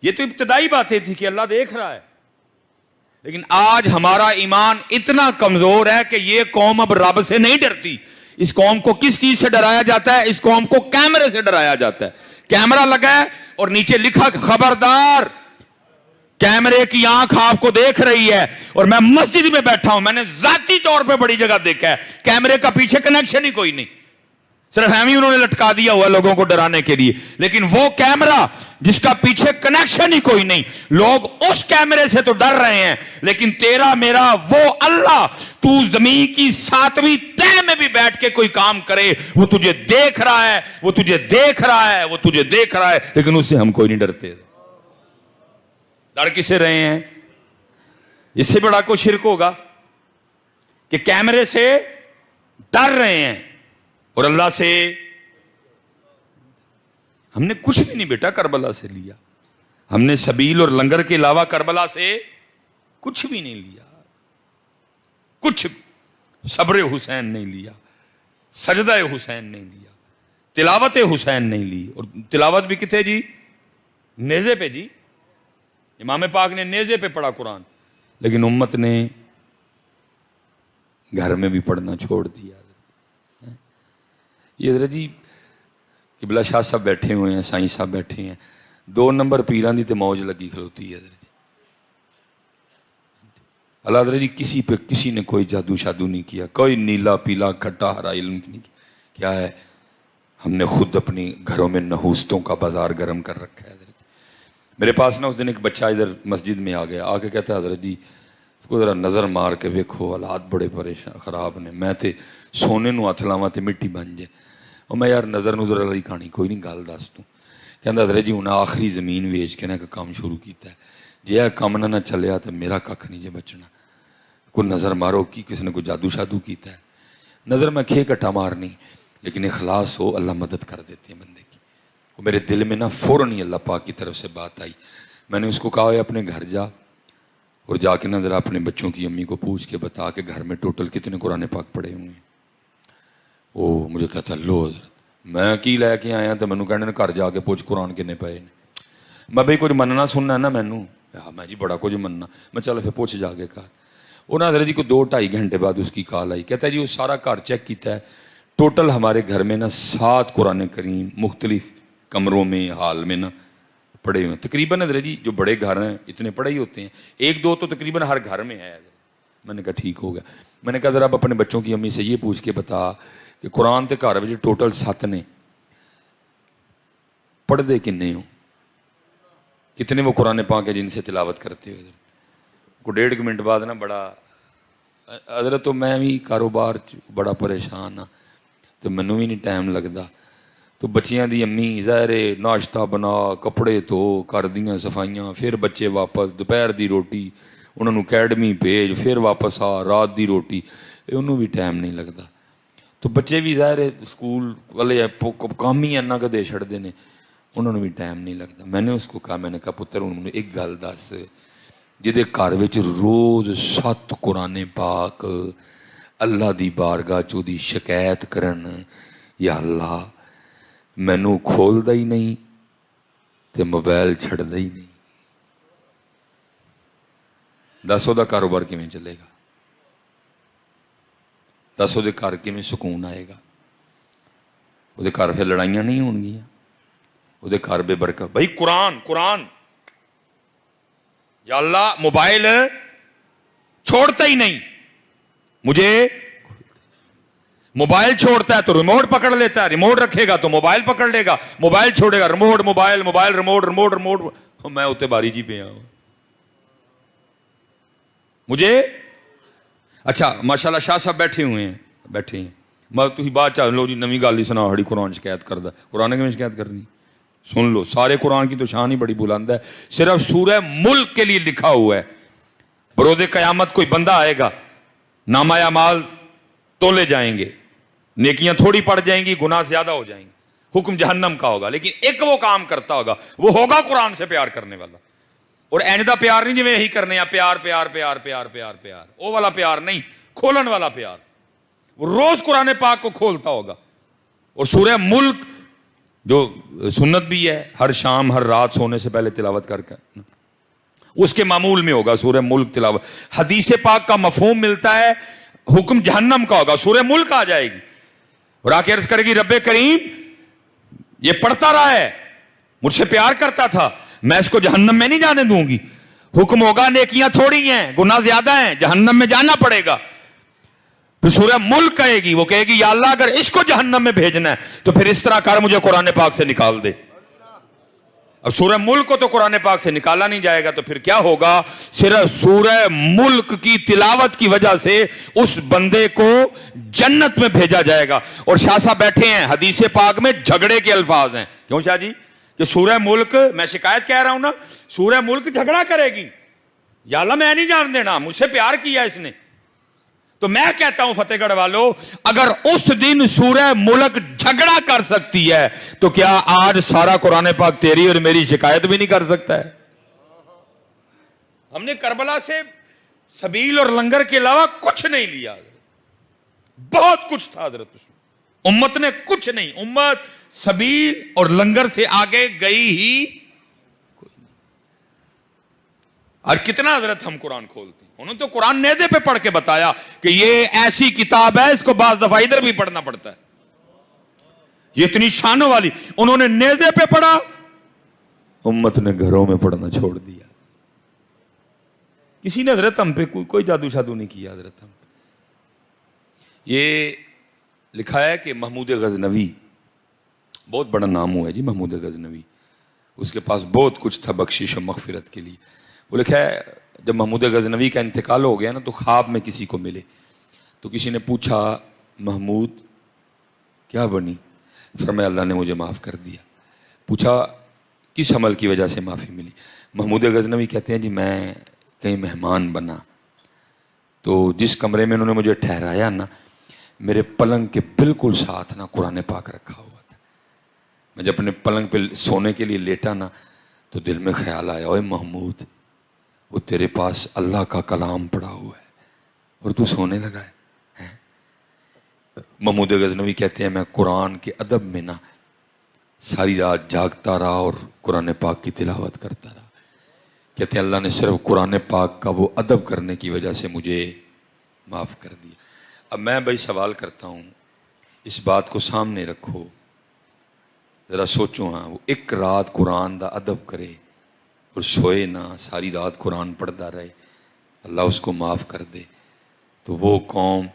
یہ تو ابتدائی باتیں تھی کہ اللہ دیکھ رہا ہے، لیکن آج ہمارا ایمان اتنا کمزور ہے کہ یہ قوم اب رب سے نہیں ڈرتی. اس قوم کو کس چیز سے ڈرایا جاتا ہے؟ اس قوم کو کیمرے سے ڈرایا جاتا ہے. کیمرہ لگا ہے اور نیچے لکھا خبردار، کیمرے کی آنکھ آپ کو دیکھ رہی ہے. اور میں مسجد میں بیٹھا ہوں، میں نے ذاتی طور پہ بڑی جگہ دیکھا ہے کیمرے کا پیچھے کنیکشن ہی کوئی نہیں، صرف ہم ہی انہوں نے لٹکا دیا ہوا لوگوں کو ڈرانے کے لیے. لیکن وہ کیمرہ جس کا پیچھے کنیکشن ہی کوئی نہیں، لوگ اس کیمرے سے تو ڈر رہے ہیں، لیکن تیرا میرا وہ اللہ، تو زمین کی 7ویں تہ میں بھی بیٹھ کے کوئی کام کرے، وہ تجھے دیکھ رہا ہے، وہ تجھے دیکھ رہا ہے، وہ تجھے دیکھ رہا ہے. لیکن اس سے ہم کوئی نہیں ڈرتے. ڈر کس سے رہے ہیں؟ اس سے بڑا کوئی شرک ہوگا کہ کیمرے سے ڈر رہے ہیں اور اللہ سے. ہم نے کچھ بھی نہیں بیٹا کربلا سے لیا، ہم نے سبیل اور لنگر کے علاوہ کربلا سے کچھ بھی نہیں لیا. کچھ صبر حسین نہیں لیا، سجدہ حسین نہیں لیا، تلاوت حسین نہیں لی. اور تلاوت بھی کتنے جی؟ نیزے پہ جی. امام پاک نے نیزے پہ پڑھا قرآن، لیکن امت نے گھر میں بھی پڑھنا چھوڑ دیا. یہ حضرت جی قبلہ شاہ صاحب بیٹھے ہوئے ہیں، سائیں صاحب بیٹھے ہیں، 2 نمبر پیران دی تے موج لگی کھلوتی ہے. حضرت جی اللہ حضرت جی کسی نے کوئی جادو شادو نہیں کیا، کوئی نیلا پیلا کھٹا ہرا علم نہیں کیا. کیا ہے؟ ہم نے خود اپنی گھروں میں نحوستوں کا بازار گرم کر رکھا ہے. حضرت میرے پاس نا اس دن ایک بچہ ادھر مسجد میں آ گیا، آ کے کہتا ہے حضرت جی اس کو ذرا نظر مار کے ویکھو، حالات بڑے پریشان خراب نے، میں تے سونے نو ہاتھ لاواں تے مٹی بن جائے. اور میں یار نظر نظر والی کہانی کوئی نہیں، گل دس تو. کہندا حضرت جی انہیں آخری زمین ویچ کے نا ایک کام شروع کیتا ہے، جے یہ کام نہ چلیا تو میرا کھ نہیں جے بچنا. کوئی نظر مارو کی کسی نے کوئی جادو شادو کیتا ہے. نظر میں کھے کٹا مارنی، لیکن اخلاص ہو اللہ مدد کر دیتے ہیں بندے کی. میرے دل میں نا فوراً ہی اللہ پاک کی طرف سے بات آئی. میں نے اس کو کہا اپنے گھر جا اور جا کے نا ذرا اپنے بچوں کی امی کو پوچھ کے بتا کہ گھر میں ٹوٹل کتنے قرآن پاک پڑھے ہوئے ہیں. وہ مجھے کہتا لو حضرت میں کی لے کے آیا تو مینوں کہنے گھر جا کے پوچھ قرآن کنے پے نے. میں بھائی کچھ مننا سننا ہے نا مینوں، میں جی بڑا کچھ مننا. میں چل پھر پوچھ جا کے گھر. وہ نا حضرت جی کو 2-2.5 گھنٹے بعد اس کی کال آئی. کہتا ہے جی وہ سارا گھر چیک کیتا ہے، ٹوٹل ہمارے گھر میں نا 7 قرآن کریم مختلف کمروں میں حال میں نا پڑے ہوئے ہیں. تقریباً حضرت جی جو بڑے گھر ہیں اتنے پڑے ہی ہوتے ہیں، 1-2 تو تقریباً ہر گھر میں ہے. میں نے کہا ٹھیک ہو گیا. میں نے کہا ذرا اب اپنے بچوں کی امی سے یہ پوچھ کے بتا کہ قرآن تے گھر میں ٹوٹل 7 نے، پڑھ دے کنے ہو، کتنے وہ قرآن پاک ہے جن سے تلاوت کرتے ہو. کو 1.5 منٹ بعد نا بڑا حضرت تو میں بھی کاروبار بڑا پریشان ہاں تو منوں بھی نہیں ٹائم لگتا. تو بچیاں دی امی ظاہر ناشتہ بنا کپڑے تو کر دیاں صفائیاں، پھر بچے واپس دوپہر دی روٹی انہوں نے اکیڈمی بھیج، پھر واپس آ رات دی روٹی، انہوں بھی ٹائم نہیں لگتا. تو بچے بھی ظاہر اسکول والے کام ہی اینا کہ دے چھڑتے ہیں، انہوں نے بھی ٹائم نہیں لگتا. میں نے اس کو کہا، میں نے کہا پتر انہوں نے ایک گل دس جہدے گھر وچ روز 7 قرآن پاک اللہ دی بارگاہ چ دی شکایت کرن، یا اللہ مینوں کھولدا ہی نہیں تے موبائل چھڑدا ہی نہیں، دس دا کاروبار کیویں چلے گا؟ دس وہ گھر کیویں سکون آئے گا؟ وہ گھر پھر لڑائیاں نہیں ہون گیاں، وہ گھر بے برکت. بھائی قرآن یا اللہ موبائل چھوڑتا ہی نہیں، مجھے موبائل چھوڑتا ہے تو ریموٹ پکڑ لیتا ہے، ریموٹ رکھے گا تو موبائل پکڑ لے گا، موبائل چھوڑے گا ریموٹ، موبائل ریموٹ. میں اتنے باری جی پہ آؤں مجھے. اچھا ماشاءاللہ شاہ صاحب بیٹھے ہیں میں تھی بعد چاہ لو جی نویں گل ہی سنا ہڑی قرآن شکایت کردا، قرآن کی شکایت کرنی؟ سن لو، سارے قرآن کی تو شان ہی بڑی بلند ہے، صرف سورہ ملک کے لیے لکھا ہوا ہے بروز قیامت کوئی بندہ آئے گا، نامہ اعمال تولے جائیں گے، نیکیاں تھوڑی پڑ جائیں گی، گناہ زیادہ ہو جائیں گے، حکم جہنم کا ہوگا، لیکن ایک وہ کام کرتا ہوگا، وہ ہوگا قرآن سے پیار کرنے والا۔ اور ایندا پیار نہیں جی یہی کرنے پیار پیار پیار پیار پیار پیار، وہ والا پیار نہیں، کھولن والا پیار، وہ روز قرآن پاک کو کھولتا ہوگا۔ اور سورہ ملک جو سنت بھی ہے، ہر شام ہر رات سونے سے پہلے تلاوت کر کے اس کے معمول میں ہوگا سورہ ملک تلاوت۔ حدیث پاک کا مفہوم ملتا ہے، حکم جہنم کا ہوگا، سورہ ملک آ جائے گی اور آ کے عرض کرے گی رب کریم یہ پڑھتا رہا ہے، مجھ سے پیار کرتا تھا، میں اس کو جہنم میں نہیں جانے دوں گی۔ حکم ہوگا نیکیاں تھوڑی ہیں، گناہ زیادہ ہیں، جہنم میں جانا پڑے گا۔ پھر سورہ ملک کہے گی، وہ کہے گی یا اللہ اگر اس کو جہنم میں بھیجنا ہے تو پھر اس طرح کر مجھے قرآن پاک سے نکال دے۔ اب سورہ ملک کو تو قرآن پاک سے نکالا نہیں جائے گا، تو پھر کیا ہوگا؟ صرف سورہ ملک کی تلاوت کی وجہ سے اس بندے کو جنت میں بھیجا جائے گا۔ اور شاہ صاحب بیٹھے ہیں، حدیث پاک میں جھگڑے کے الفاظ ہیں۔ کیوں شاہ جی؟ کہ سورہ ملک، میں شکایت کہہ رہا ہوں نا، سورہ ملک جھگڑا کرے گی، یا اللہ میں نہیں جان دینا، مجھ سے پیار کیا اس نے۔ تو میں کہتا ہوں فتح گڑھ والوں، اگر اس دن سورہ ملک جھگڑا کر سکتی ہے تو کیا آج سارا قرآن پاک تیری اور میری شکایت بھی نہیں کر سکتا ہے؟ ہم نے کربلا سے سبیل اور لنگر کے علاوہ کچھ نہیں لیا، بہت کچھ تھا حضرت، امت نے کچھ نہیں، امت سبیل اور لنگر سے آگے گئی ہی کوئی نہیں۔ اور کتنا حضرت ہم قرآن کھولتے ہیں، انہوں نے تو قرآن نیزے پہ پڑھ کے بتایا کہ یہ ایسی کتاب ہے اس کو بعض دفعہ ادھر بھی پڑھنا پڑتا ہے، یہ اتنی شانوں والی، انہوں نے نیزے پہ پڑھا، امت نے گھروں میں پڑھنا چھوڑ دیا۔ کسی نے حضرت ہم پہ کوئی جادو شادو نہیں کیا حضرت۔ ہم یہ لکھا ہے کہ محمود غزنوی، بہت بڑا نام ہوا ہے جی محمود غزنوی، اس کے پاس بہت کچھ تھا بخشش و مغفرت کے لیے۔ وہ لکھا ہے جب محمود غزنوی کا انتقال ہو گیا نا تو خواب میں کسی کو ملے، تو کسی نے پوچھا محمود کیا بنی؟ فرمایا اللہ نے مجھے معاف کر دیا۔ پوچھا کس عمل کی وجہ سے معافی ملی؟ محمود غزنوی کہتے ہیں جی میں کہیں مہمان بنا تو جس کمرے میں انہوں نے مجھے ٹھہرایا نا، میرے پلنگ کے بالکل ساتھ نا قرآن پاک رکھا ہوا تھا۔ میں جب اپنے پلنگ پہ سونے کے لیے لیٹا نا تو دل میں خیال آیا، اوے محمود وہ تیرے پاس اللہ کا کلام پڑا ہوا ہے اور تو سونے لگا ہے۔ محمود غزنوی کہتے ہیں میں قرآن کے ادب میں نا ساری رات جاگتا رہا اور قرآن پاک کی تلاوت کرتا رہا۔ کہتے ہیں اللہ نے صرف قرآن پاک کا وہ ادب کرنے کی وجہ سے مجھے معاف کر دیا۔ اب میں بھائی سوال کرتا ہوں، اس بات کو سامنے رکھو، ذرا سوچو، ہاں وہ ایک رات قرآن دا ادب کرے اور سوئے نہ، ساری رات قرآن پڑھتا رہے، اللہ اس کو معاف کر دے، تو وہ قوم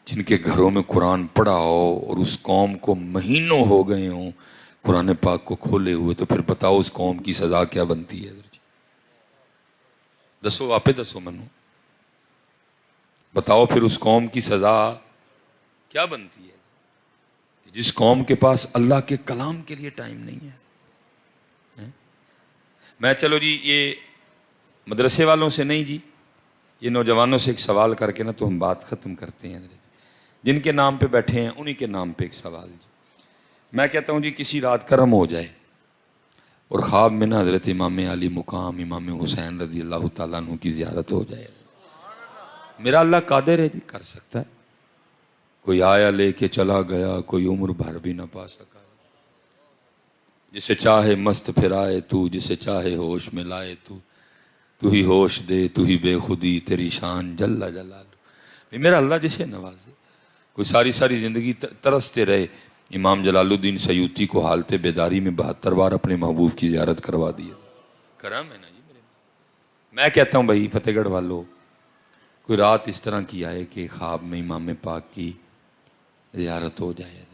جن کے گھروں میں قرآن پڑھا ہو اور اس قوم کو مہینوں ہو گئے ہوں قرآن پاک کو کھولے ہوئے، تو پھر بتاؤ اس قوم کی سزا کیا بنتی ہے؟ دسو، آپ دسو منو، بتاؤ پھر اس قوم کی سزا کیا بنتی ہے جس قوم کے پاس اللہ کے کلام کے لیے ٹائم نہیں ہے؟ میں چلو جی یہ مدرسے والوں سے نہیں جی، یہ نوجوانوں سے ایک سوال کر کے نا تو ہم بات ختم کرتے ہیں۔ جن کے نام پہ بیٹھے ہیں انہی کے نام پہ ایک سوال جی، میں کہتا ہوں جی کسی رات کرم ہو جائے اور خواب میں نا حضرت امام علی مقام امام حسین رضی اللہ تعالیٰ عنہ کی زیارت ہو جائے، میرا اللہ قادر ہے جی، کر سکتا ہے۔ کوئی آیا لے کے چلا گیا، کوئی عمر بھر بھی نہ پا سکا، جسے چاہے مست پھرائے تو، جسے چاہے ہوش میں لائے تو ہی ہوش دے، تو ہی بے خودی، تیری شان جل جلالہ۔ میرا اللہ جسے نوازے، کوئی ساری زندگی ترستے رہے، امام جلال الدین سیوطی کو حالت بیداری میں 72 بار اپنے محبوب کی زیارت کروا دی، کرم ہے نا جی میرے۔ میں کہتا ہوں بھائی فتح گڑھ والوں، کوئی رات اس طرح کی آئے کہ خواب میں امام پاک کی زیارت ہو جائے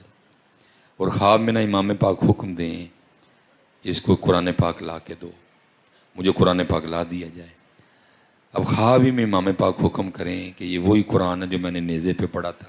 اور خواب میں نا امام پاک حکم دیں اس کو قرآن پاک لا کے دو، مجھے قرآن پاک لا دیا جائے۔ اب خواب ہی میں امام پاک حکم کریں کہ یہ وہی قرآن ہے جو میں نے نیزے پہ پڑھا تھا،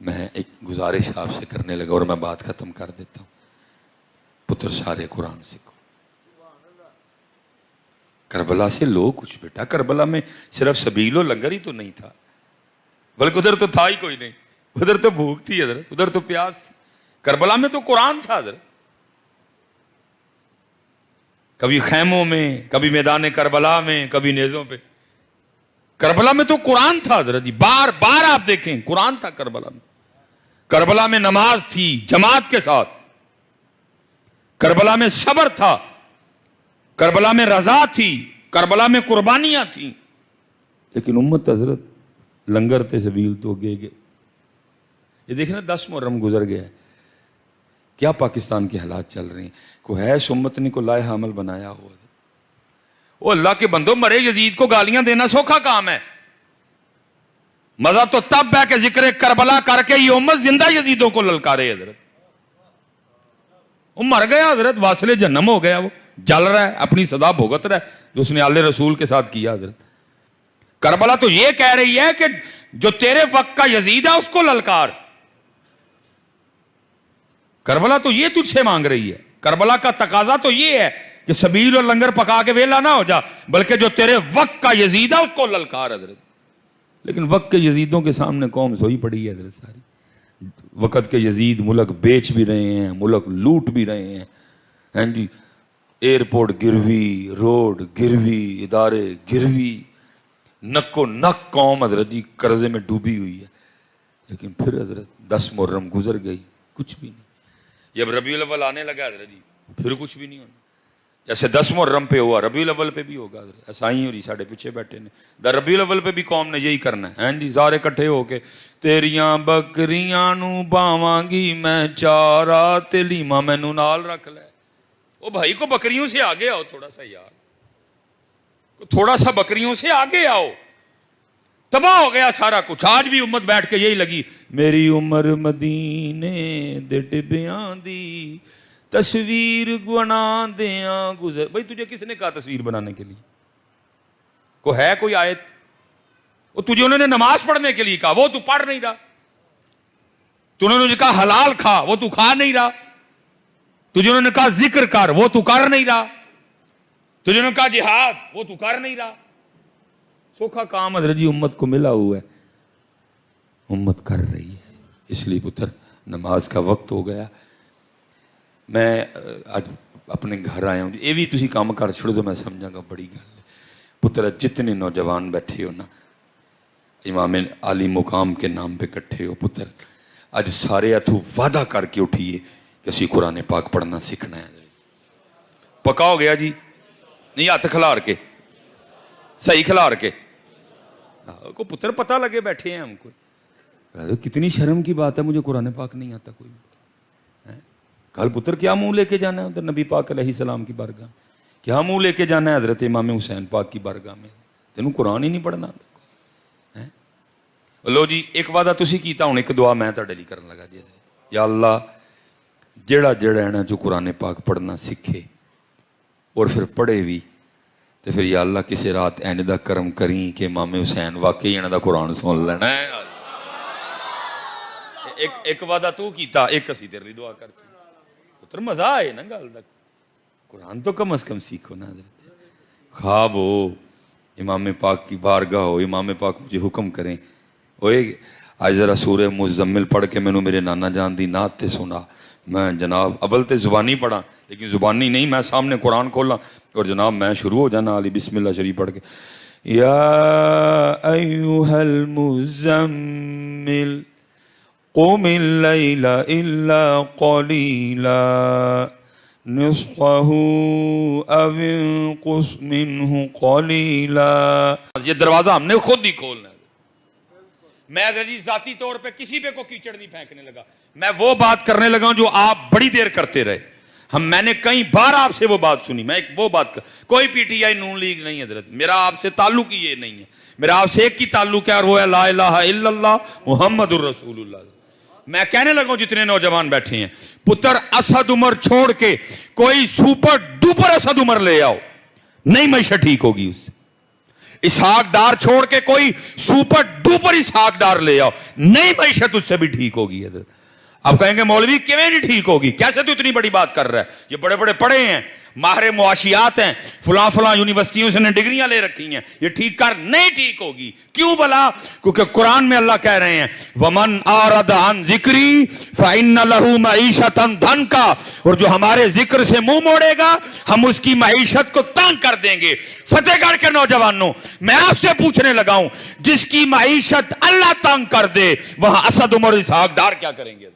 میں ایک گزارش آپ سے کرنے لگا اور میں بات ختم کر دیتا ہوں. پتر سارے قرآن سیکھو. کربلا سے لو کچھ بیٹا. کربلا میں صرف سبیل و لنگر ہی تو نہیں تھا, بلکہ ادھر تو تھا ہی کوئی نہیں. ادھر تو بھوک تھی حضرت, ادھر تو پیاس تھی. کربلا میں تو قرآن تھا حضرت. کبھی خیموں میں, کبھی میدان کربلا میں, کبھی نیزوں پہ. کربلا میں تو قرآن تھا حضرت جی. بار بار آپ دیکھیں قرآن تھا کربلا میں. کربلا میں نماز تھی جماعت کے ساتھ. کربلا میں صبر تھا. کربلا میں رضا تھی. کربلا میں قربانیاں تھیں. لیکن امت حضرت لنگر تے سبیل تو گے. یہ دیکھیں نا 10 محرم گزر گیا ہے, کیا پاکستان کے حالات چل رہے ہیں. کو ہے اس امت نے کو لائحہ عمل بنایا ہوا. وہ اللہ کے بندوں, مرے یزید کو گالیاں دینا سوکھا کام ہے. مزہ تو تب ہے کہ ذکر کربلا کر کے یہ امت زندہ یزیدوں کو للکارے حضرت. وہ مر گیا حضرت, واصل جہنم ہو گیا, وہ جل رہا ہے, اپنی سزا بھگت رہا ہے جو اس نے آل رسول کے ساتھ کیا حضرت. کربلا تو یہ کہہ رہی ہے کہ جو تیرے وقت کا یزید ہے اس کو للکار. کربلا تو یہ تجھ سے مانگ رہی ہے. کربلا کا تقاضا تو یہ ہے کہ سبیل اور لنگر پکا کے ویلا نہ ہو جا, بلکہ جو تیرے وقت کا یزید ہے اس کو للکار حضرت. لیکن وقت کے یزیدوں کے سامنے قوم سوئی پڑی ہے حضرت ساری. وقت کے یزید ملک بیچ بھی رہے ہیں, ملک لوٹ بھی رہے ہیں. ہاں جی, ایئرپورٹ گروی, روڈ گروی, ادارے گروی, نکو نک قوم حضرت جی قرضے میں ڈوبی ہوئی ہے. لیکن پھر حضرت 10 محرم گزر گئی, کچھ بھی نہیں. جب ربیع الاول آنے لگا حضرت جی پھر کچھ بھی نہیں ہونا. جیسے 10 محرم پہ ہوا ربیع الاول پہ بھی ہوگا حضرت. ایسائی اور ساڑھے پیچھے بیٹھے نے, ربیع الاول پہ بھی قوم نے یہی کرنا ہے. جی سارے کٹھے ہو کے تیریاں بکریاں نو باواں گی میں چارا تے لیما مینوں نال رکھ لے. او بھائی کو بکریوں سے آگے آؤ تھوڑا سا یار, تھوڑا سا بکریوں سے آگے آؤ. تباہ ہو گیا سارا کچھ. آج بھی امت بیٹھ کے یہی لگی, میری عمر مدینے دے ٹبیاں دی تصویر بنا دیاں گزر. بھائی تجھے کس نے کہا تصویر بنانے کے لیے؟ کو ہے کوئی آیت؟ وہ تجھے انہوں نے نماز پڑھنے کے لیے کہا, وہ تو پڑھ نہیں رہا. تو انہوں نے کہا حلال کھا, وہ تو کھا نہیں رہا. تجھے انہوں نے کہا ذکر کر, وہ تو کر نہیں رہا. تجھے انہوں نے کہا جہاد, وہ تو کر نہیں رہا. سوکھا کام حضرت جی امت کو ملا ہوا ہے, امت کر رہی ہے. اس لیے پتر نماز کا وقت ہو گیا. میں آج اپنے گھر آیا ہوں, یہ بھی تسی کام کر چھوڑ دو, میں سمجھا گا بڑی گل ہے. پتر جتنے نوجوان بیٹھے ہو نا, امام عالی مقام کے نام پہ کٹھے ہو پتر, آج سارے اتھو وعدہ کر کے اٹھیے کہ اسی قرآن پاک پڑھنا سیکھنا ہے. پکا ہو گیا جی؟ نہیں ہاتھ کھلار کے, صحیح کھلار کے کو پتر پتہ لگے بیٹھے ہیں ہم کو. کتنی شرم کی بات ہے, مجھے قرآن پاک نہیں آتا کوئی. کل پتر کیا منہ لے کے جانا ہے ادھر نبی پاک علیہ السلام کی بارگاہ, کیا منہ لے کے جانا ہے حضرت امام حسین پاک کی بارگاہ میں؟ تینوں قرآن ہی نہیں پڑھنا. لو جی ایک وعدہ تسی کیتا, ہوں ایک دعا میں تہاڈے لئی کرن لگا. یا اللہ جڑا ہے نا جو قرآن پاک پڑھنا سیکھے اور پھر پڑھے بھی, تو پھر یا اللہ کسی رات اینج دا کرم کریں کہ امام حسین واقعی انہاں دا قرآن سن لینا ہے. ایک وعدہ تو کیتا, ایک اسی تیرے دعا کرتے پتر. مزہ آئے نا گل دا, قرآن تو کم از کم سیکھو نا حضرت. خواب ہو امام پاک کی بارگاہ ہو, امام پاک مجھے حکم کریں, اوے آج ذرا سورہ مزمل پڑھ کے مینوں میرے نانا جان دی نعت تے سنا. میں جناب اول تے زبانی پڑھا, لیکن زبانی نہیں, میں سامنے قرآن کھولا اور جناب میں شروع ہو جانا علی بسم اللہ شریف پڑھ کے, یا ایھا المزمل قم اللیل الا قلیلا نصفہ او انقص منہ قلیلا. یہ دروازہ ہم نے خود ہی کھولنا ہے. میں جی ذاتی طور پہ کسی پہ کو کیچڑ نہیں پھینکنے لگا, میں وہ بات کرنے لگا ہوں جو آپ بڑی دیر کرتے رہے. میں نے کئی بار آپ سے وہ بات سنی. میں ایک وہ بات کوئی P T I known league نہیں حضرت, میرا آپ سے تعلق ہی یہ نہیں ہے. میرا آپ سے ایک کی تعلق ہے اور وہ ہے لا الہ الا اللہ محمد الرسول اللہ. میں کہنے لگا ہوں جتنے نوجوان بیٹھے ہیں, پتر اسد عمر چھوڑ کے کوئی سپر ڈوپر اسد عمر لے آؤ, نہیں معیشت ٹھیک ہوگی اس سے. اسحاق ڈار چھوڑ کے کوئی سپر ڈوپر اسحاق ڈار لے آؤ, نہیں معیشت اس سے بھی ٹھیک ہوگی. حضرت اب کہیں گے مولوی کیوں نہیں ٹھیک ہوگی, کیسے تو اتنی بڑی بات کر رہا ہے, یہ بڑے بڑے پڑھے ہیں, ماہر معاشیات ہیں, فلاں فلاں یونیورسٹیوں سے نے ڈگریاں لے رکھی ہیں, یہ ٹھیک کر, نہیں ٹھیک ہوگی. کیوں بلا؟ کیونکہ قرآن میں اللہ کہہ رہے ہیں وَمَنْ أَعْرَضَ عَنْ ذِكْرِي فَإِنَّ لَهُ مَعِيشَةً ضَنْكًا, اور جو ہمارے ذکر سے منہ موڑے گا ہم اس کی معیشت کو تنگ کر دیں گے. فتح گڑھ کے نوجوانوں, میں آپ سے پوچھنے لگا ہوں, جس کی معیشت اللہ تنگ کر دے وہاں اسد عمر اسحاق ڈار کیا کریں گے؟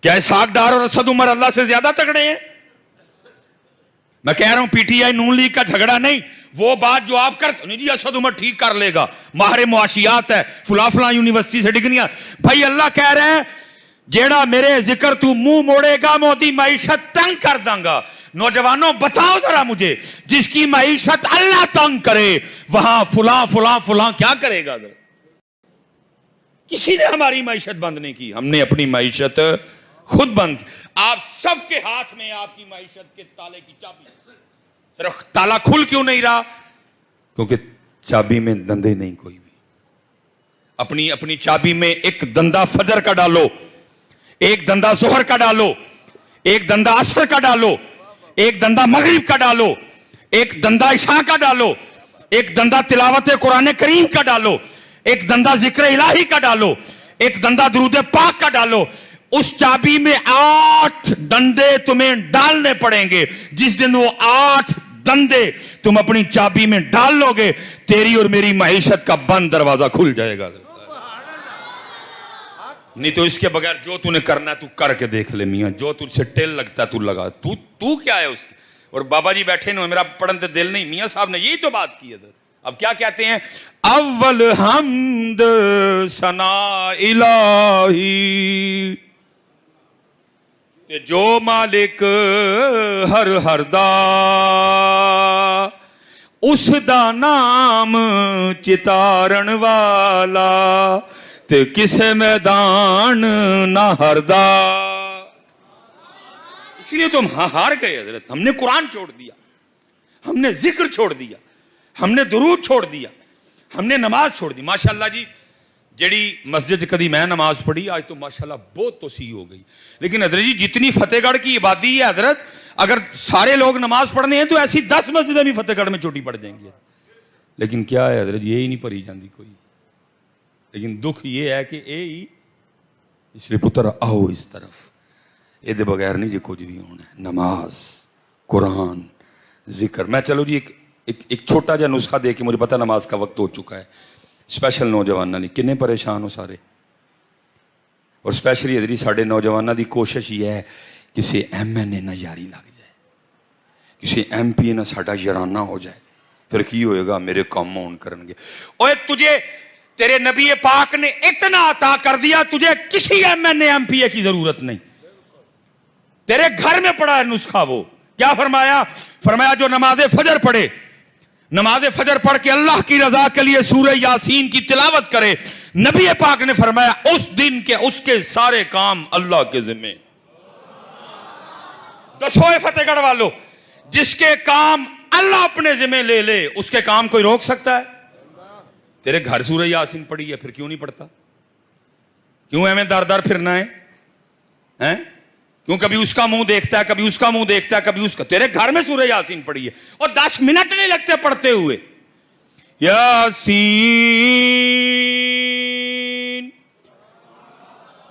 کیا اسحاق ڈار اور اسد عمر اللہ سے زیادہ تگڑے ہیں؟ میں کہہ رہا ہوں P T I known league کا جھگڑا نہیں, وہ بات جو آپ کرتے نہیں جی اسد عمر ٹھیک کر لے گا, ماہر معاشیات ہے, فلاں فلاں یونیورسٹی سے ڈگریاں. بھائی اللہ کہہ رہے ہیں جیڑا میرے ذکر تو منہ موڑے گا میں دی معیشت تنگ کر دوں گا. نوجوانوں بتاؤ ذرا مجھے, جس کی معیشت اللہ تنگ کرے وہاں فلاں فلاں فلاں کیا کرے گا؟ کسی نے ہماری معیشت بند نہیں کی, ہم نے اپنی معیشت خود بند. آپ سب کے ہاتھ میں آپ کی معیشت کے تالے کی چابی, صرف تالا کھل کیوں نہیں رہا؟ کیونکہ چابی میں دندے نہیں کوئی بھی. اپنی چابی میں ایک دندہ فجر کا ڈالو, ایک دندہ ظہر کا ڈالو, ایک دندہ عصر کا ڈالو, ایک دندہ مغرب کا ڈالو, ایک دندہ عشاء کا ڈالو, ایک دندہ تلاوت قرآن کریم کا ڈالو, ایک دندہ ذکر الہی کا ڈالو, ایک دندہ درود پاک کا ڈالو. اس چابی میں 8 دندے تمہیں ڈالنے پڑیں گے. جس دن وہ 8 دندے تم اپنی چابی میں ڈال لو گے, تیری اور میری معیشت کا بند دروازہ کھل جائے گا. نہیں تو اس کے بغیر جو تو نے کرنا ہے تو کر کے دیکھ لے میاں, جو تجھ سے ٹیل لگتا ہے تو لگا. تو کیا ہے اس کی؟ اور بابا جی بیٹھے نا, میرا پڑھن تے دل نہیں, میاں صاحب نے یہی تو بات کی ہے. اب کیا کہتے ہیں؟ اول حمد ثنا الہی تے جو مالک ہر دا, اس دا نام چتارن والا تے کسے میدان نہ ہردا. اس لیے تو ہم ہار گئے حضرت. ہم نے قرآن چھوڑ دیا, ہم نے ذکر چھوڑ دیا, ہم نے درود چھوڑ دیا, ہم نے نماز چھوڑ دی. ماشاءاللہ جی جڑی مسجد کدی میں نماز پڑھی آج تو ماشاءاللہ بہت توسیع ہو گئی. لیکن حضرت جی جتنی فتح گڑھ کی آبادی ہے حضرت, اگر سارے لوگ نماز پڑھنے ہیں تو ایسی 10 مسجدیں بھی فتح گڑھ میں چھوٹی پڑ جائیں گی. لیکن کیا ہے حضرت, یہ ہی نہیں پڑھی جاندی کوئی. لیکن دکھ یہ ہے کہ اے ہی اس لیے پتر آؤ اس طرف, اے دے بغیر نہیں جی کچھ بھی ہونا ہے. نماز, قرآن, ذکر. میں چلو جی ایک چھوٹا جا نسخہ دے کے, مجھے پتا نماز کا وقت ہو چکا ہے. اسپیشل نوجوانوں نے کنے پریشان ہو سارے, اور اسپیشلی حضرت ساڈے نوجوانوں دی کوشش یہ ہے کسی ایم این اے نہ یاری لگ جائے, کسی ایم پی نہ ساڈا یارانہ ہو جائے, پھر کی ہوئے گا میرے کام اون کرن گے. اوے تجھے تیرے نبی پاک نے اتنا عطا کر دیا, تجھے کسی M N A M P A کی ضرورت نہیں. تیرے گھر میں پڑا ہے نسخہ. وہ کیا فرمایا؟ فرمایا جو نماز فجر پڑھے, نماز فجر پڑھ کے اللہ کی رضا کے لیے سورہ یاسین کی تلاوت کرے, نبی پاک نے فرمایا اس دن کے اس کے سارے کام اللہ کے ذمہ. دسوئے فتح گڑھ والو, جس کے کام اللہ اپنے ذمہ لے لے اس کے کام کوئی روک سکتا ہے؟ تیرے گھر سورہ یاسین پڑھی ہے, پھر کیوں نہیں پڑھتا؟ کیوں ایویں دار دار پھرنا ہے؟ کیوں کبھی اس کا منہ دیکھتا ہے, کبھی اس کا منہ دیکھتا ہے, کبھی اس کا. تیرے گھر میں سورہ یاسین پڑھی ہے اور 10 منٹ نہیں لگتے پڑھتے ہوئے. یاسین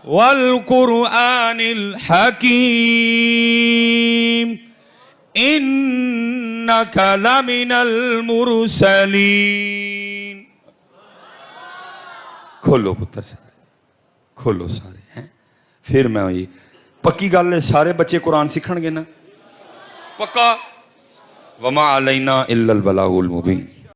والقرآن الحکیم انک لمن المرسلین. کھولو پتر سارے, کھولو سارے ہیں. پھر میں یہ پکی گل ہے, سارے بچے قرآن سیکھن گے نا پکا. وما علینا الا البلاغ المبین.